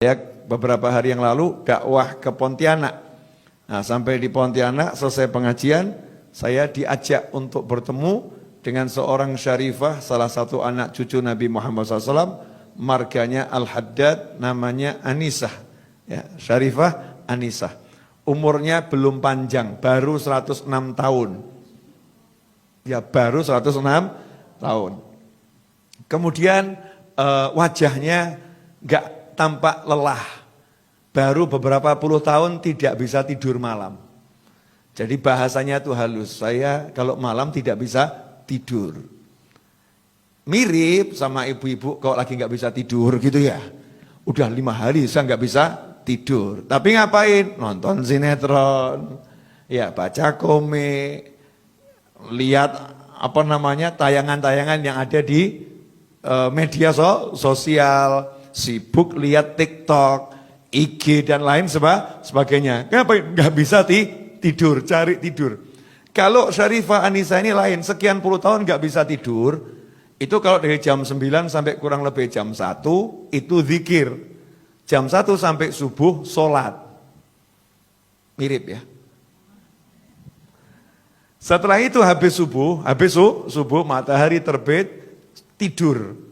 Saya beberapa hari yang lalu dakwah ke Pontianak. Nah, sampai di Pontianak selesai pengajian, saya diajak untuk bertemu dengan seorang syarifah, salah satu anak cucu Nabi Muhammad SAW, marganya Al-Haddad, namanya Anisah. Ya, Syarifah Anisah. Umurnya belum panjang, baru 106 tahun. Ya, baru 106 tahun. Kemudian wajahnya enggak tampak lelah, baru beberapa puluh tahun tidak bisa tidur malam. Jadi bahasanya tuh halus, saya kalau malam tidak bisa tidur. Mirip sama ibu-ibu kalau lagi nggak bisa tidur gitu ya. Udah 5 hari saya nggak bisa tidur. Tapi ngapain? Nonton sinetron, ya baca komik, lihat tayangan-tayangan yang ada di media sosial. Sibuk lihat TikTok, IG dan lain sebagainya. Kenapa nggak bisa tidur, cari tidur? Kalau Syarifah Anisah ini lain, sekian puluh tahun nggak bisa tidur, itu kalau dari jam 9 sampai kurang lebih jam 1, itu zikir. Jam 1 sampai subuh, sholat. Mirip ya. Setelah itu habis subuh, matahari terbit, tidur.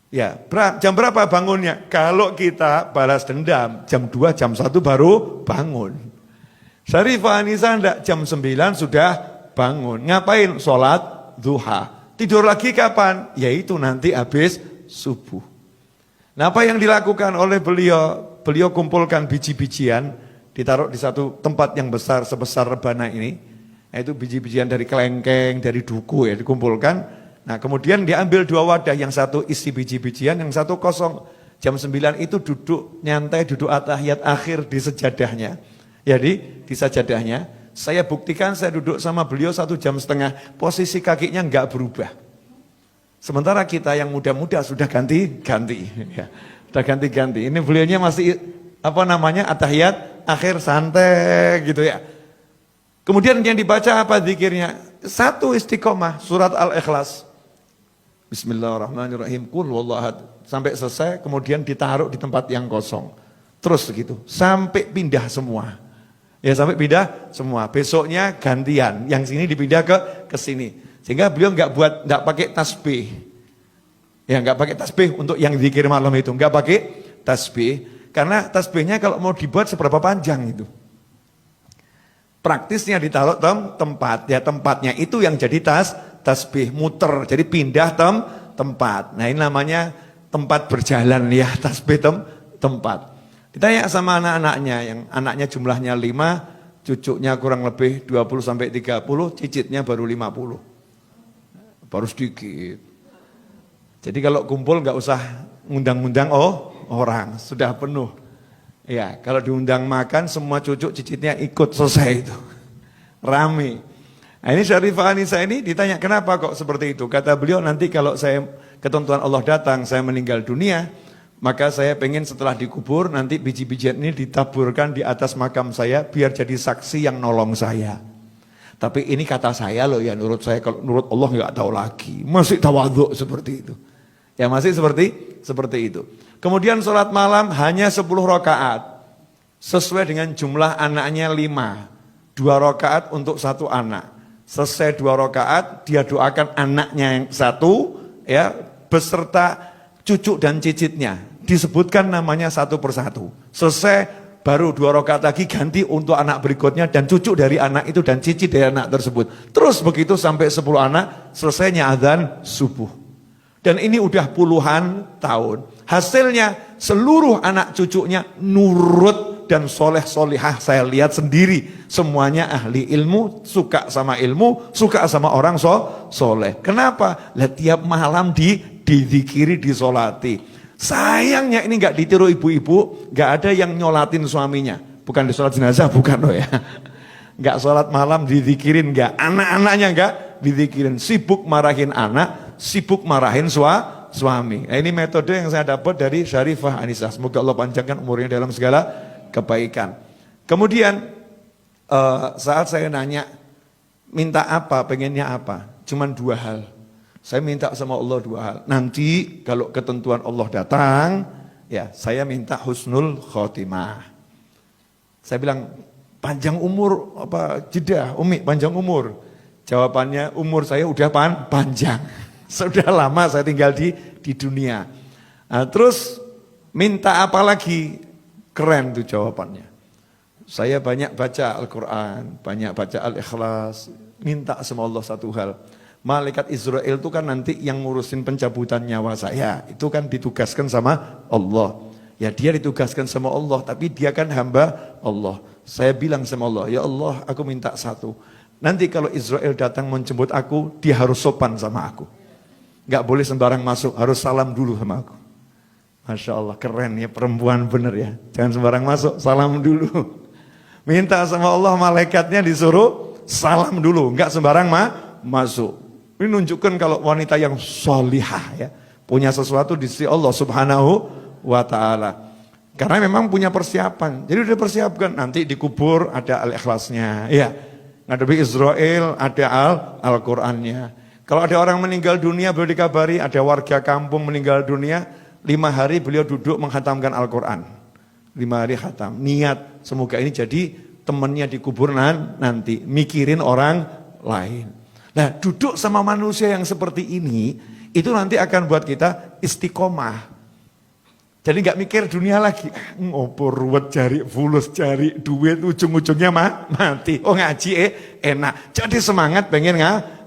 Ya, jam berapa bangunnya? Kalau kita balas dendam, jam 2, jam 1 baru bangun. Syarifah Anisah enggak, jam 9 sudah bangun. Ngapain? Sholat duha. Tidur lagi kapan? Yaitu nanti habis subuh. Nah, apa yang dilakukan oleh beliau? Beliau kumpulkan biji-bijian, ditaruh di satu tempat yang besar, sebesar rebana ini. Itu biji-bijian dari kelengkeng, dari duku ya, dikumpulkan. Nah, kemudian diambil 2 wadah, yang satu isi biji-bijian, yang satu kosong. Jam 9 itu duduk nyantai, duduk atahiyat akhir di sejadahnya. Jadi di sajadahnya, saya buktikan saya duduk sama beliau 1,5 jam, posisi kakinya enggak berubah. Sementara kita yang muda-muda sudah ganti-ganti. Ya, sudah ganti-ganti. Ini beliaunya masih atahiyat akhir santai gitu ya. Kemudian yang dibaca apa zikirnya? 1 istiqomah, surat Al-Ikhlas. Bismillahirrahmanirrahim, qul huwallahu ahad, sampai selesai, kemudian ditaruh di tempat yang kosong. Terus begitu, sampai pindah semua. Ya, sampai pindah semua. Besoknya gantian, yang sini dipindah ke sini. Sehingga beliau enggak pakai tasbih. Ya, enggak pakai tasbih untuk yang zikir malam itu, enggak pakai tasbih, karena tasbihnya kalau mau dibuat seberapa panjang itu. Praktisnya ditaruh tempat, ya tempatnya itu yang jadi tasbih, muter, jadi pindah tempat. Nah, ini namanya tempat berjalan ya, tasbih tempat. Ditanya sama anak-anaknya, yang anaknya jumlahnya 5, cucunya kurang lebih 20-30, cicitnya baru 50. Baru sedikit. Jadi kalau kumpul nggak usah ngundang-ngundang orang, sudah penuh. Ya, kalau diundang makan semua cucu cicitnya ikut, selesai itu. Rame. Nah, ini Syarifah Anisah ini ditanya kenapa kok seperti itu. Kata beliau, nanti kalau saya ketentuan Allah datang, saya meninggal dunia, maka saya pengen setelah dikubur nanti biji-bijian ini ditaburkan di atas makam saya biar jadi saksi yang nolong saya. Tapi ini kata saya loh ya, menurut saya, kalau menurut Allah nggak tahu lagi. Masih tawadhu seperti itu. Ya, masih seperti itu. Kemudian sholat malam hanya 10 rakaat. Sesuai dengan jumlah anaknya 5. 2 rakaat untuk 1 anak. Selesai 2 rakaat, dia doakan anaknya yang 1, ya, beserta cucu dan cicitnya. Disebutkan namanya satu persatu. Selesai, baru 2 rakaat lagi ganti untuk anak berikutnya dan cucu dari anak itu dan cicit dari anak tersebut. Terus begitu sampai 10 anak, selesainya azan subuh. Dan ini udah puluhan tahun. Hasilnya seluruh anak cucunya nurut dan soleh-solihah. Saya lihat sendiri. Semuanya ahli ilmu, suka sama ilmu, suka sama orang soleh. Kenapa? Tiap malam dizikiri, disolati. Sayangnya ini nggak ditiru ibu-ibu, nggak ada yang nyolatin suaminya. Bukan di sholat jenazah, bukan loh ya. Nggak sholat malam dizikirin, nggak. Anak-anaknya nggak dizikirin. Sibuk marahin anak, sibuk marahin suami. Nah, ini metode yang saya dapat dari Syarifah Anisah. Semoga Allah panjangkan umurnya dalam segala kebaikan. Kemudian saat saya nanya, minta apa, pengennya apa? Cuman 2 hal. Saya minta sama Allah 2 hal. Nanti kalau ketentuan Allah datang, Ya, saya minta husnul khotimah. Saya bilang, panjang umur apa jeda, Umi panjang umur. Jawabannya, umur saya udah panjang. Sudah lama saya tinggal di dunia. Nah, terus minta apa lagi? Keren tuh jawabannya. Saya banyak baca Al-Quran, banyak baca Al-Ikhlas, minta sama Allah satu hal. Malaikat Israel itu kan nanti yang ngurusin pencabutan nyawa saya. Itu kan ditugaskan sama Allah. Ya dia ditugaskan sama Allah, tapi dia kan hamba Allah. Saya bilang sama Allah, ya Allah aku minta satu. Nanti kalau Israel datang menjemput aku, dia harus sopan sama aku. Gak boleh sembarang masuk, harus salam dulu sama aku. Masya Allah, keren ya perempuan bener ya. Jangan sembarang masuk, salam dulu. Minta sama Allah malaikatnya disuruh salam dulu, gak sembarang masuk. Ini nunjukkan kalau wanita yang solihah ya, punya sesuatu di sisi Allah Subhanahu wa ta'ala. Karena memang punya persiapan. Jadi udah persiapkan, nanti dikubur ada Al-Ikhlasnya. Ya, ngadepi Israel ada Al-Qurannya. Kalau ada orang meninggal dunia beliau dikabari, ada warga kampung meninggal dunia, 5 hari beliau duduk menghatamkan Al-Quran. 5 hari khatam. Niat semoga ini jadi temannya dikubur nanti. Mikirin orang lain. Nah duduk sama manusia yang seperti ini, itu nanti akan buat kita istiqomah. Jadi nggak mikir dunia lagi, ngopo ruwet cari fulus, cari duit, ujung-ujungnya mati. Oh ngaji enak, jadi semangat pengen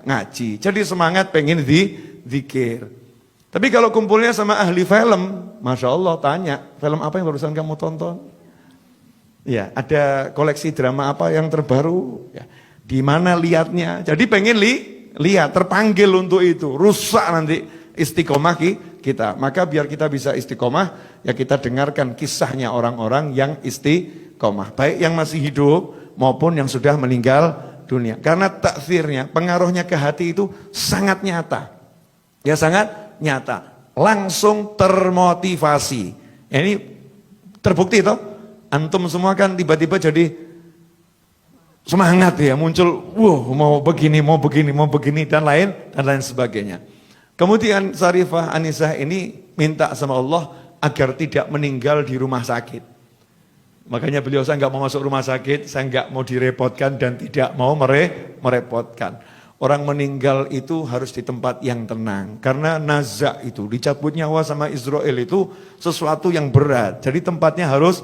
ngaji, jadi semangat pengen zikir. Tapi kalau kumpulnya sama ahli film, Masya Allah tanya, film apa yang barusan kamu tonton? Ya, ada koleksi drama apa yang terbaru? Ya. Di mana lihatnya? Jadi pengen lihat, terpanggil untuk itu. Rusak nanti istiqomah kita. Maka biar kita bisa istiqomah, ya kita dengarkan kisahnya orang-orang yang istiqomah. Baik yang masih hidup maupun yang sudah meninggal dunia. Karena taksirnya, pengaruhnya ke hati itu sangat nyata. Ya sangat nyata. Langsung termotivasi. Ya, ini terbukti toh. Antum semua kan tiba-tiba jadi semangat ya, muncul, mau begini, dan lain sebagainya. Kemudian Sarifah Anisah ini minta sama Allah agar tidak meninggal di rumah sakit. Makanya beliau, saya nggak mau masuk rumah sakit, saya nggak mau direpotkan dan tidak mau merepotkan. Orang meninggal itu harus di tempat yang tenang. Karena nazak itu, dicabut nyawa sama Israel itu sesuatu yang berat. Jadi tempatnya harus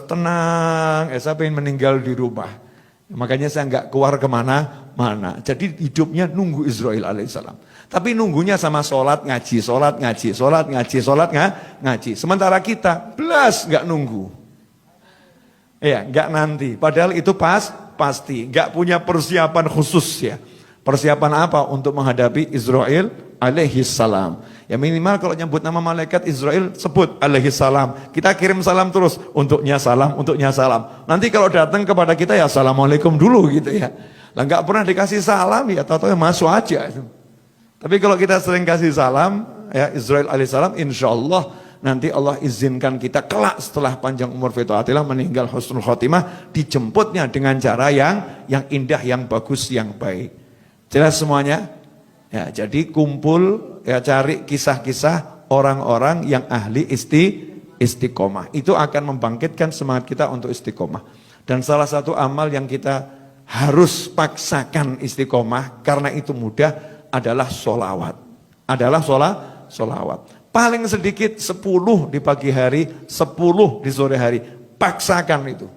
tenang. Saya pengen meninggal di rumah. Makanya saya nggak keluar kemana-mana. Jadi hidupnya nunggu Israel alaihissalam. Tapi nunggunya sama sholat ngaji. Sementara kita belas nggak nunggu. Ya, nggak nanti. Padahal itu pasti. Nggak punya persiapan khusus ya. Persiapan apa untuk menghadapi Israel alaihissalam? Ya minimal kalau nyebut nama malaikat Israel sebut alaihissalam. Kita kirim salam terus, untuknya salam. Nanti kalau datang kepada kita ya assalamualaikum dulu gitu ya. Lah nggak pernah dikasih salam ya, tahu-tahu masuk aja. Tapi kalau kita sering kasih salam ya Israel alaihissalam, insyaallah nanti Allah izinkan kita kelak setelah panjang umur fitaatillah meninggal husnul khotimah, dijemputnya dengan cara yang indah, yang bagus, yang baik. Jelas semuanya? Ya, jadi kumpul ya, cari kisah-kisah orang-orang yang ahli istiqomah. Itu akan membangkitkan semangat kita untuk istiqomah. Dan salah satu amal yang kita harus paksakan istiqomah karena itu mudah adalah sholawat. Sholawat. Paling sedikit 10 di pagi hari, 10 di sore hari. Paksakan itu.